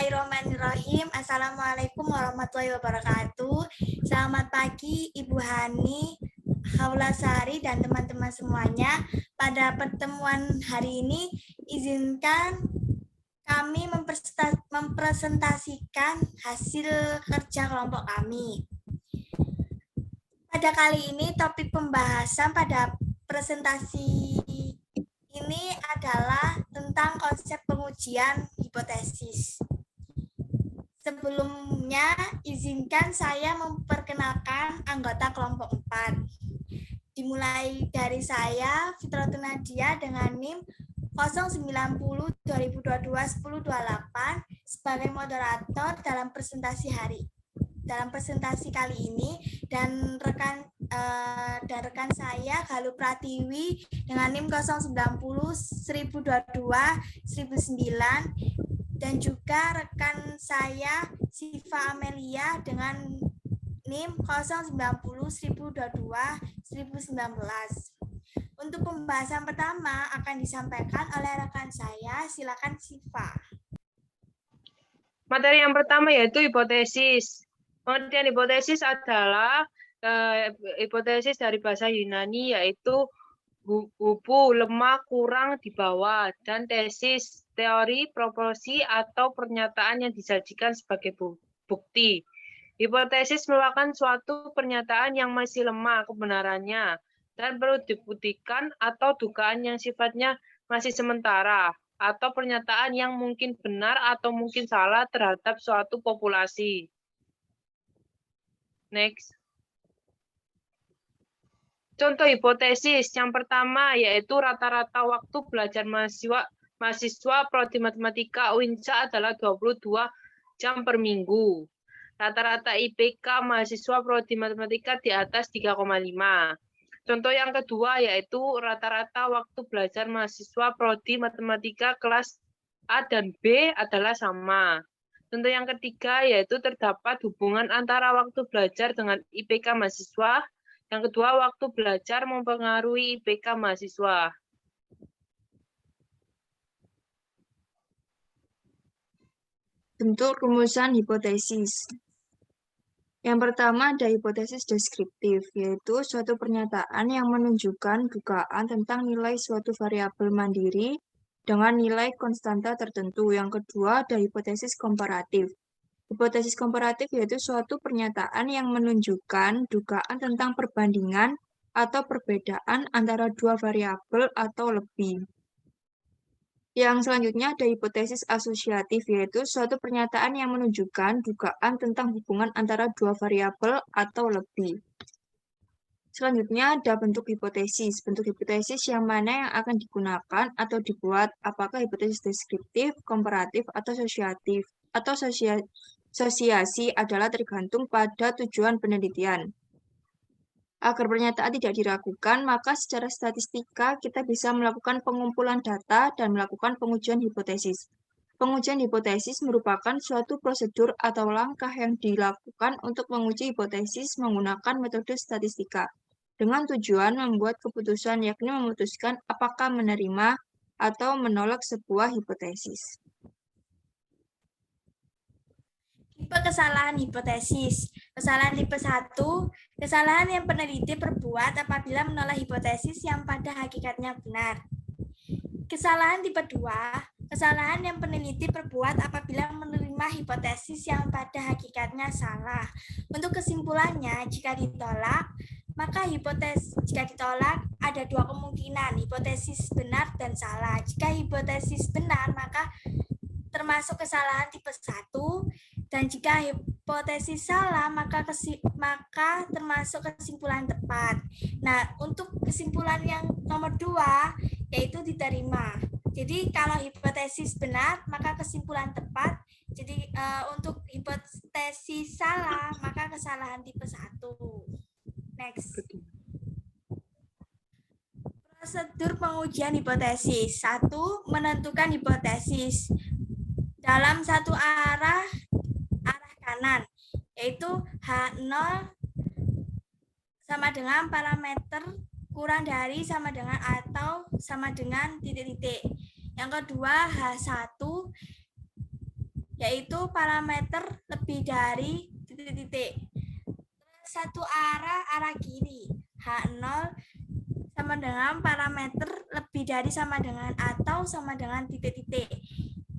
Bismillahirrahmanirrahim. Assalamualaikum warahmatullahi wabarakatuh. Selamat pagi Ibu Hani, Haula Sari, dan teman-teman semuanya. Pada pertemuan hari ini, izinkan kami mempresentasikan hasil kerja kelompok kami. Pada kali ini, topik pembahasan pada presentasi ini adalah tentang konsep pengujian hipotesis. Sebelumnya, izinkan saya memperkenalkan anggota kelompok 4. Dimulai dari saya, Fitratul Nadia, dengan NIM 090-2022-1028 sebagai moderator dalam presentasi kali ini, dan rekan saya Galuh Pratiwi dengan NIM 090-1022-1009, dan juga rekan saya Siva Amelia dengan NIM 090-1022-1019. Untuk pembahasan pertama akan disampaikan oleh rekan saya. Silakan Siva. Materi yang pertama yaitu hipotesis. Pengertian hipotesis adalah hipotesis dari bahasa Yunani, yaitu hubu, lemah, kurang, di bawah, dan tesis, teori, proporsi, atau pernyataan yang disajikan sebagai bukti. Hipotesis merupakan suatu pernyataan yang masih lemah kebenarannya dan perlu dibuktikan, atau dugaan yang sifatnya masih sementara, atau pernyataan yang mungkin benar atau mungkin salah terhadap suatu populasi. Next. Contoh hipotesis yang pertama yaitu rata-rata waktu belajar mahasiswa prodi matematika UINSA adalah 22 jam per minggu. Rata-rata IPK mahasiswa prodi matematika di atas 3,5. Contoh yang kedua yaitu rata-rata waktu belajar mahasiswa prodi matematika kelas A dan B adalah sama. Contoh yang ketiga yaitu terdapat hubungan antara waktu belajar dengan IPK mahasiswa. Yang kedua, waktu belajar mempengaruhi IPK mahasiswa. Bentuk rumusan hipotesis. Yang pertama ada hipotesis deskriptif, yaitu suatu pernyataan yang menunjukkan dugaan tentang nilai suatu variabel mandiri dengan nilai konstanta tertentu. Yang kedua ada hipotesis komparatif. Hipotesis komparatif yaitu suatu pernyataan yang menunjukkan dugaan tentang perbandingan atau perbedaan antara dua variabel atau lebih. Yang selanjutnya ada hipotesis asosiatif, yaitu suatu pernyataan yang menunjukkan dugaan tentang hubungan antara dua variabel atau lebih. Selanjutnya ada bentuk hipotesis. Bentuk hipotesis yang mana yang akan digunakan atau dibuat, apakah hipotesis deskriptif, komparatif, atau asosiatif. Atau asosiasi adalah tergantung pada tujuan penelitian. Agar pernyataan tidak diragukan, maka secara statistika kita bisa melakukan pengumpulan data dan melakukan pengujian hipotesis. Pengujian hipotesis merupakan suatu prosedur atau langkah yang dilakukan untuk menguji hipotesis menggunakan metode statistika, dengan tujuan membuat keputusan, yakni memutuskan apakah menerima atau menolak sebuah hipotesis. Tipe kesalahan hipotesis. Kesalahan tipe 1, kesalahan yang peneliti perbuat apabila menolak hipotesis yang pada hakikatnya benar. Kesalahan tipe 2, kesalahan yang peneliti perbuat apabila menerima hipotesis yang pada hakikatnya salah. Untuk kesimpulannya, jika ditolak ada dua kemungkinan, hipotesis benar dan salah. Jika hipotesis benar, maka termasuk kesalahan tipe 1, dan jika hipotesis salah, maka termasuk kesimpulan tepat. Nah, untuk kesimpulan yang nomor 2, yaitu diterima. Jadi, kalau hipotesis benar, maka kesimpulan tepat. Jadi, untuk hipotesis salah, maka kesalahan tipe 1. Next. Prosedur pengujian hipotesis. 1. Menentukan hipotesis dalam satu arah kanan, yaitu H0 sama dengan parameter kurang dari sama dengan atau sama dengan titik-titik. Yang kedua H1 yaitu parameter lebih dari titik-titik. Satu arah kiri. H0 sama dengan parameter lebih dari sama dengan atau sama dengan titik-titik.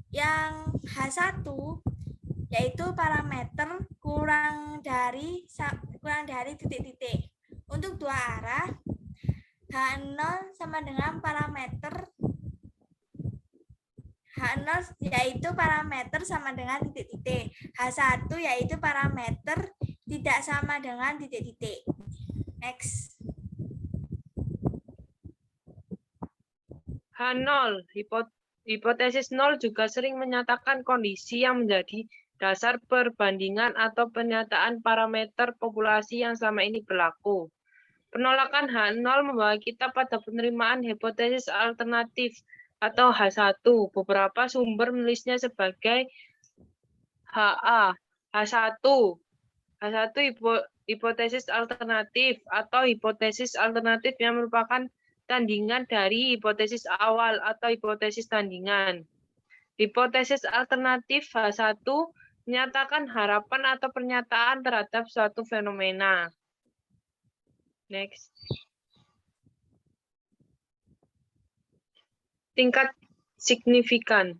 Yang H1 yaitu parameter kurang dari titik-titik. Untuk dua arah, H0 sama dengan parameter H0 yaitu parameter sama dengan titik-titik. H1 yaitu parameter tidak sama dengan titik-titik. Next. H0, hipotesis 0 juga sering menyatakan kondisi yang menjadi dasar perbandingan atau pernyataan parameter populasi yang selama ini berlaku. Penolakan H0 membawa kita pada penerimaan hipotesis alternatif atau H1. Beberapa sumber menulisnya sebagai HA, H1. H1 hipotesis alternatif atau hipotesis alternatif yang merupakan tandingan dari hipotesis awal atau hipotesis tandingan. Hipotesis alternatif H1 menyatakan harapan atau pernyataan terhadap suatu fenomena. Next. Tingkat signifikan.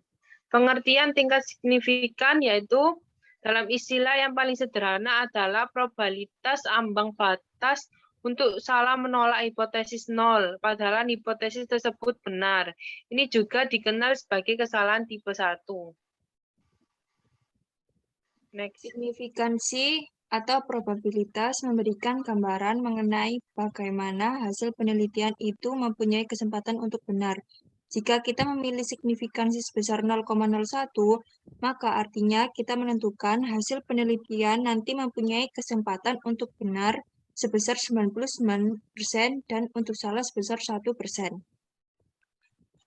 Pengertian tingkat signifikan yaitu dalam istilah yang paling sederhana adalah probabilitas ambang batas untuk salah menolak hipotesis 0, padahal hipotesis tersebut benar. Ini juga dikenal sebagai kesalahan tipe 1. Next. Signifikansi atau probabilitas memberikan gambaran mengenai bagaimana hasil penelitian itu mempunyai kesempatan untuk benar. Jika kita memilih signifikansi sebesar 0,01, maka artinya kita menentukan hasil penelitian nanti mempunyai kesempatan untuk benar sebesar 99% dan untuk salah sebesar 1%.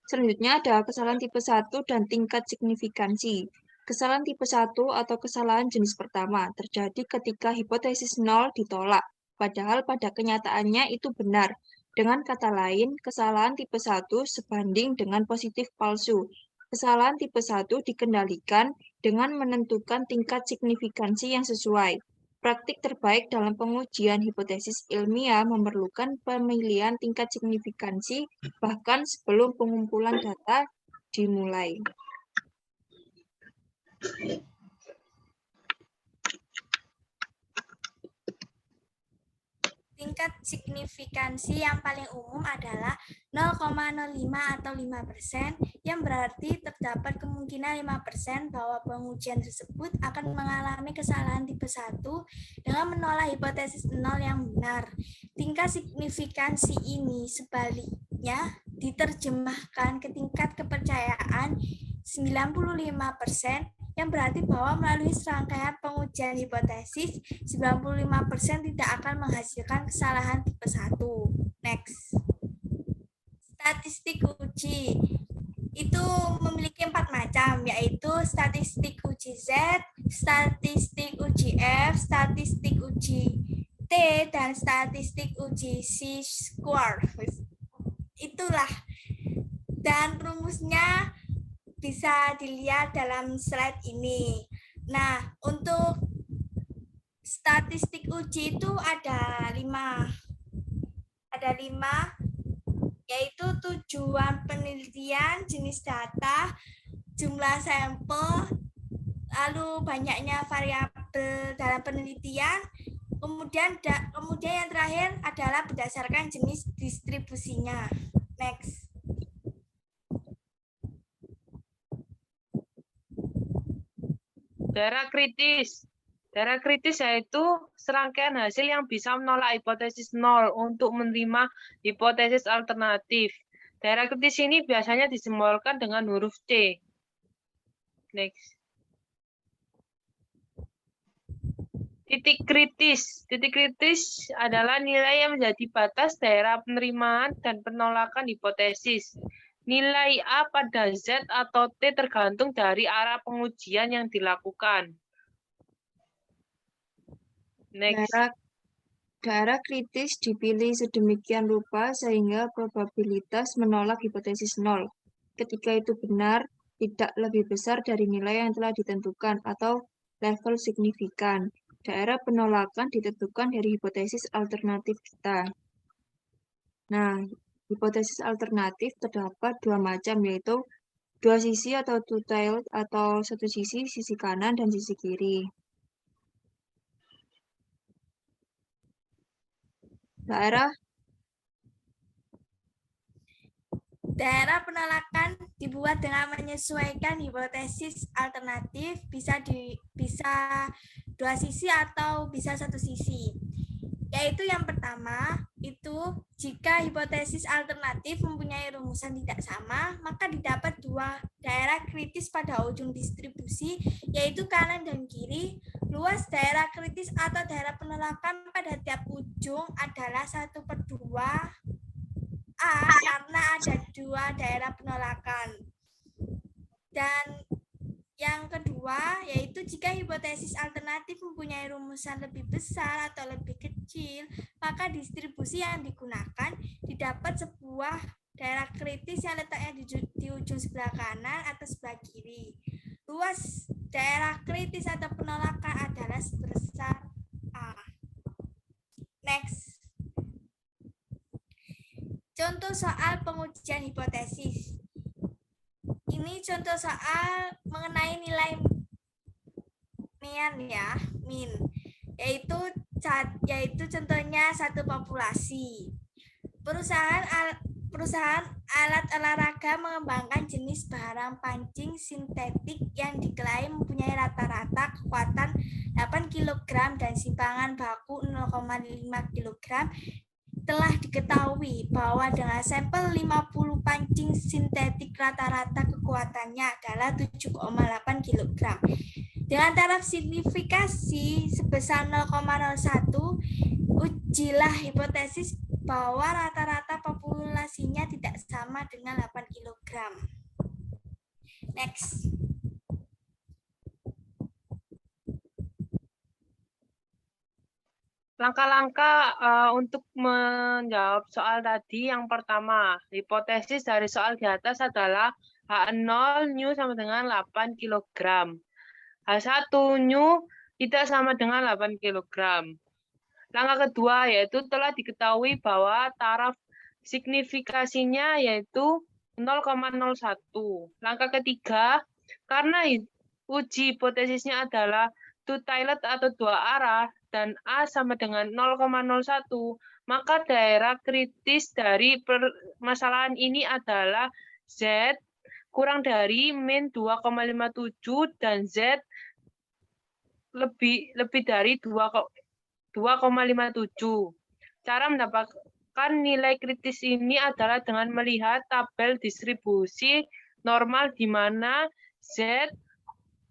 Selanjutnya ada kesalahan tipe 1 dan tingkat signifikansi. Kesalahan tipe 1 atau kesalahan jenis pertama terjadi ketika hipotesis 0 ditolak, padahal pada kenyataannya itu benar. Dengan kata lain, kesalahan tipe 1 sebanding dengan positif palsu. Kesalahan tipe 1 dikendalikan dengan menentukan tingkat signifikansi yang sesuai. Praktik terbaik dalam pengujian hipotesis ilmiah memerlukan pemilihan tingkat signifikansi bahkan sebelum pengumpulan data dimulai. Tingkat signifikansi yang paling umum adalah 0,05 atau 5%, yang berarti terdapat kemungkinan 5% bahwa pengujian tersebut akan mengalami kesalahan tipe 1 dengan menolak hipotesis 0 yang benar. Tingkat signifikansi ini sebaliknya diterjemahkan ke tingkat kepercayaan 95%, yang berarti bahwa melalui serangkaian pengujian hipotesis, 95% tidak akan menghasilkan kesalahan tipe 1. Next. Statistik uji. Itu memiliki 4 macam, yaitu statistik uji Z, statistik uji F, statistik uji T, dan statistik uji C-square. Itulah. Dan rumusnya bisa dilihat dalam slide ini. Nah, untuk statistik uji itu ada 5. Ada 5, yaitu tujuan penelitian, jenis data, jumlah sampel, lalu banyaknya variabel dalam penelitian, kemudian yang terakhir adalah berdasarkan jenis distribusinya. Next. Daerah kritis. Daerah kritis yaitu serangkaian hasil yang bisa menolak hipotesis 0 untuk menerima hipotesis alternatif. Daerah kritis ini biasanya disimbolkan dengan huruf C. Next. Titik kritis. Titik kritis adalah nilai yang menjadi batas daerah penerimaan dan penolakan hipotesis. Nilai A pada Z atau T tergantung dari arah pengujian yang dilakukan. Next. Daerah kritis dipilih sedemikian rupa sehingga probabilitas menolak hipotesis 0. Ketika itu benar, tidak lebih besar dari nilai yang telah ditentukan atau level signifikan. Daerah penolakan ditentukan dari hipotesis alternatif kita. Nah, hipotesis alternatif terdapat dua macam, yaitu dua sisi atau two-tailed, atau satu sisi kanan dan sisi kiri. Daerah penolakan dibuat dengan menyesuaikan hipotesis alternatif, bisa dua sisi atau bisa satu sisi. Yaitu yang pertama, itu jika hipotesis alternatif mempunyai rumusan tidak sama, maka didapat dua daerah kritis pada ujung distribusi, yaitu kanan dan kiri. Luas daerah kritis atau daerah penolakan pada tiap ujung adalah 1/2 A karena ada dua daerah penolakan. Dan yang kedua, yaitu jika hipotesis alternatif mempunyai rumusan lebih besar atau lebih kecil, maka distribusi yang digunakan didapat sebuah daerah kritis yang letaknya di ujung sebelah kanan atau sebelah kiri. Luas daerah kritis atau penolakan adalah sebesar A. Next. Contoh soal pengujian hipotesis. Ini contoh soal mengenai nilai min, yaitu contohnya satu populasi. Perusahaan alat olahraga mengembangkan jenis barang pancing sintetik yang diklaim mempunyai rata-rata kekuatan 8 kg dan simpangan baku 0,5 kg. Telah diketahui bahwa dengan sampel 50 pancing sintetik rata-rata kekuatannya adalah 7,8 kg. Dengan taraf signifikasi sebesar 0,01, ujilah hipotesis bahwa rata-rata populasinya tidak sama dengan 8 kg. Next. Langkah-langkah untuk menjawab soal tadi, yang pertama, hipotesis dari soal di atas adalah H0 new sama dengan 8 kg. H1 new tidak sama dengan 8 kg. Langkah kedua yaitu telah diketahui bahwa taraf signifikasinya yaitu 0,01. Langkah ketiga, karena uji hipotesisnya adalah two-tailed atau dua arah, dan A sama dengan 0,01, maka daerah kritis dari permasalahan ini adalah Z kurang dari min 2,57 dan Z lebih dari 2,57. Cara mendapatkan nilai kritis ini adalah dengan melihat tabel distribusi normal di mana Z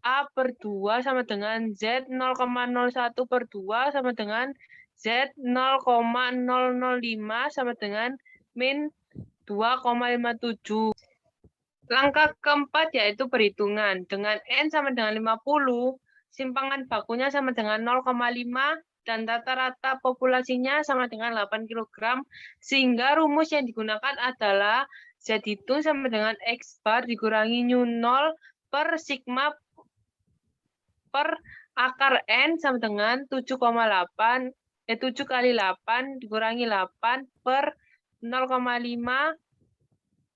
A/2 sama dengan Z 0,01/2 sama dengan Z 0,005 sama dengan min 2,57. Langkah keempat yaitu perhitungan. Dengan N sama dengan 50, simpangan bakunya sama dengan 0,5, dan rata-rata populasinya sama dengan 8 kg, sehingga rumus yang digunakan adalah Z itu sama dengan X bar dikurangi nu 0 per sigma per akar N sama dengan 7 kali 8 dikurangi 8 per 0,5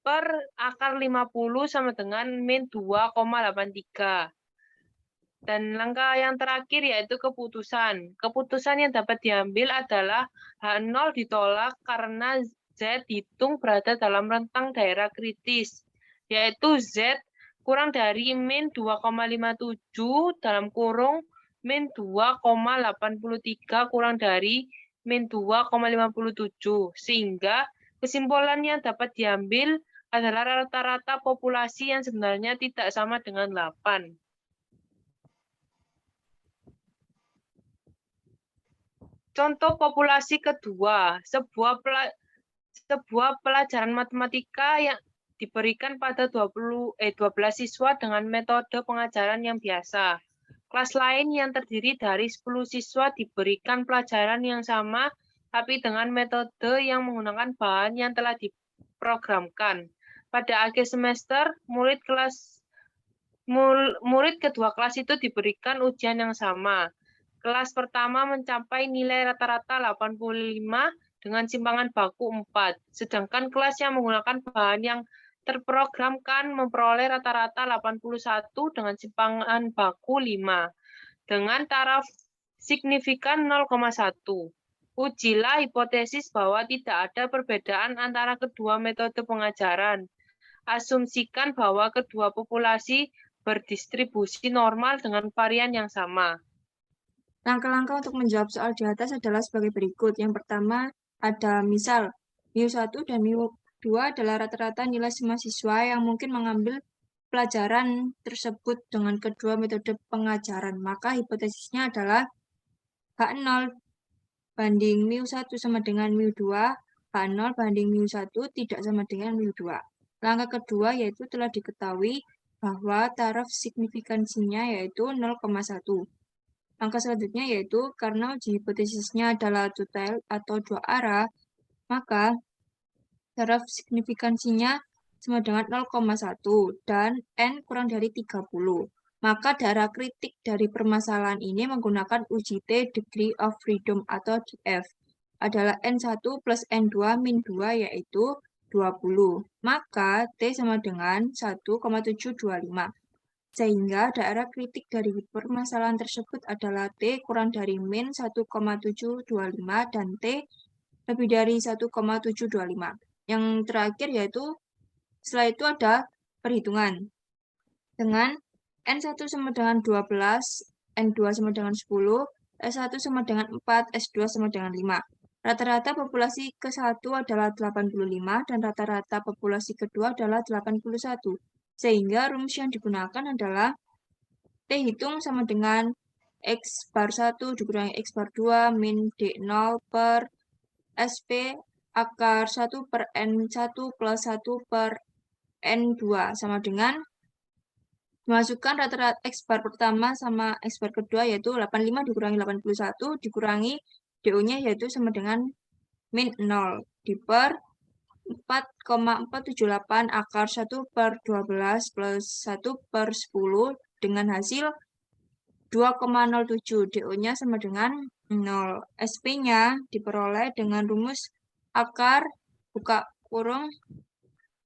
per akar 50 sama dengan min 2,83. Dan langkah yang terakhir yaitu keputusan. Keputusan yang dapat diambil adalah H0 ditolak karena Z hitung berada dalam rentang daerah kritis, yaitu Z kurang dari min 2,57 dalam kurung min 2,83 kurang dari min 2,57. Sehingga kesimpulan yang dapat diambil adalah rata-rata populasi yang sebenarnya tidak sama dengan 8. Contoh populasi kedua, sebuah pelajaran matematika yang diberikan pada 12 siswa dengan metode pengajaran yang biasa. Kelas lain yang terdiri dari 10 siswa diberikan pelajaran yang sama, tapi dengan metode yang menggunakan bahan yang telah diprogramkan. Pada akhir semester, murid kelas murid kedua kelas itu diberikan ujian yang sama. Kelas pertama mencapai nilai rata-rata 85 dengan simpangan baku 4, sedangkan kelas yang menggunakan bahan yang terprogramkan memperoleh rata-rata 81 dengan simpangan baku 5, dengan taraf signifikan 0,1. Ujilah hipotesis bahwa tidak ada perbedaan antara kedua metode pengajaran. Asumsikan bahwa kedua populasi berdistribusi normal dengan varian yang sama. Langkah-langkah untuk menjawab soal di atas adalah sebagai berikut. Yang pertama ada misal mu1 dan mu2 adalah rata-rata nilai semua siswa yang mungkin mengambil pelajaran tersebut dengan kedua metode pengajaran. Maka hipotesisnya adalah H0 banding mu1 sama dengan mu2, H0 banding mu1 tidak sama dengan mu2. Langkah kedua yaitu telah diketahui bahwa taraf signifikansinya yaitu 0,1. Langkah selanjutnya yaitu karena uji hipotesisnya adalah two-tailed atau dua arah, maka taraf signifikansinya sama dengan 0,1 dan N kurang dari 30. Maka darah kritik dari permasalahan ini menggunakan uji T degree of freedom atau DF adalah N1 plus N2 min 2 yaitu 20. Maka T sama dengan 1,725. Sehingga daerah kritik dari permasalahan tersebut adalah T kurang dari min 1,725 dan T lebih dari 1,725. Yang terakhir yaitu setelah itu ada perhitungan. Dengan N1 sama dengan 12, N2 sama dengan 10, S1 sama dengan 4, S2 sama dengan 5. Rata-rata populasi ke-1 adalah 85 dan rata-rata populasi kedua adalah 81. Sehingga rumus yang digunakan adalah T hitung sama dengan X bar 1 dikurangi X bar 2 min D0 per SP akar 1 per N1 plus 1 per N2 sama dengan masukkan rata-rata X bar pertama sama X bar kedua yaitu 85 dikurangi 81 dikurangi DO-nya yaitu sama dengan min 0 di per 4,478 akar 1 per 12 plus 1 per 10 dengan hasil 2,07. DO-nya sama dengan 0. SP-nya diperoleh dengan rumus akar buka kurung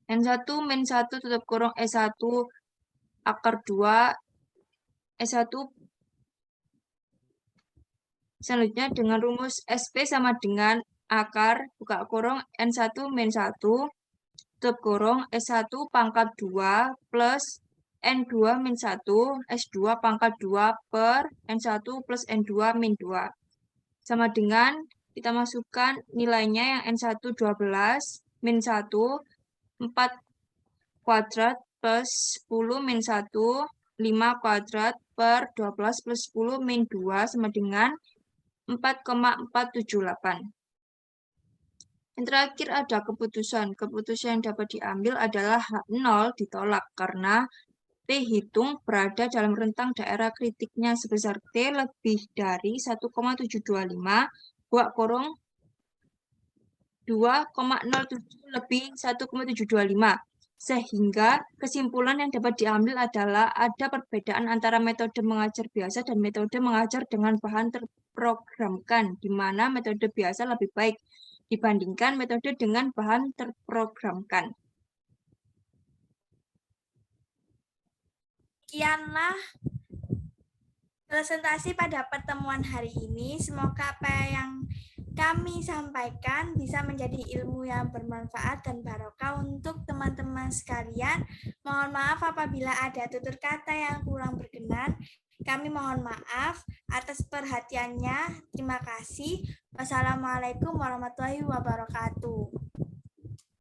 N1 min 1 tutup kurung S1 akar 2 S1 selanjutnya dengan rumus SP sama dengan akar buka kurung N1 min 1 tutup kurung S1 pangkat 2 plus N2 min 1 S2 pangkat 2 per N1 plus N2 min 2 sama dengan kita masukkan nilainya yang N1 12 min 1 4 kuadrat plus 10 min 1 5 kuadrat per 12 plus 10 min 2 sama dengan 4,478. Yang terakhir ada keputusan. Keputusan yang dapat diambil adalah H0 ditolak karena T hitung berada dalam rentang daerah kritiknya sebesar T lebih dari 1,725 buat kurung 2,07 lebih 1,725. Sehingga kesimpulan yang dapat diambil adalah ada perbedaan antara metode mengajar biasa dan metode mengajar dengan bahan terprogramkan, di mana metode biasa lebih baik dibandingkan metode dengan bahan terprogramkan. Sekianlah presentasi pada pertemuan hari ini. Semoga apa yang kami sampaikan bisa menjadi ilmu yang bermanfaat dan barokah untuk teman-teman sekalian. Mohon maaf apabila ada tutur kata yang kurang berkenan. Kami mohon maaf atas perhatiannya. Terima kasih. Wassalamualaikum warahmatullahi wabarakatuh.